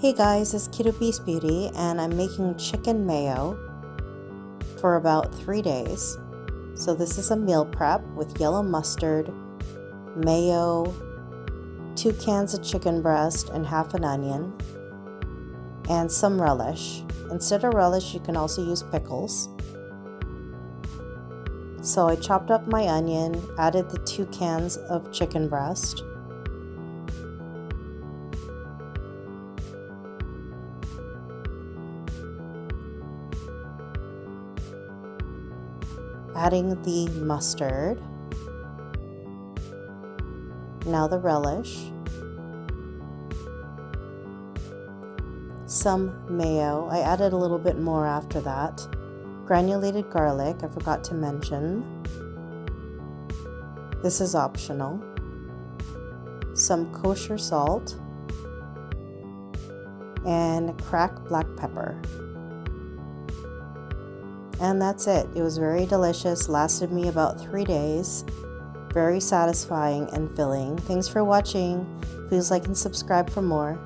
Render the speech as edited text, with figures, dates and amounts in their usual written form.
Hey guys, it's Ketobeastbeauty and I'm making chicken mayo for about 3 days. So this is a meal prep with yellow mustard, mayo, 2 cans of chicken breast and half an onion, and some relish. Instead of relish, you can also use pickles. So I chopped up my onion, added the 2 cans of chicken breast, adding the mustard, now the relish, some mayo. I added a little bit more after that, granulated garlic, I forgot to mention. This is optional. Some kosher salt and cracked black pepper. And that's it. It was very delicious, lasted me about 3 days. Very satisfying and filling. Thanks for watching. Please like and subscribe for more.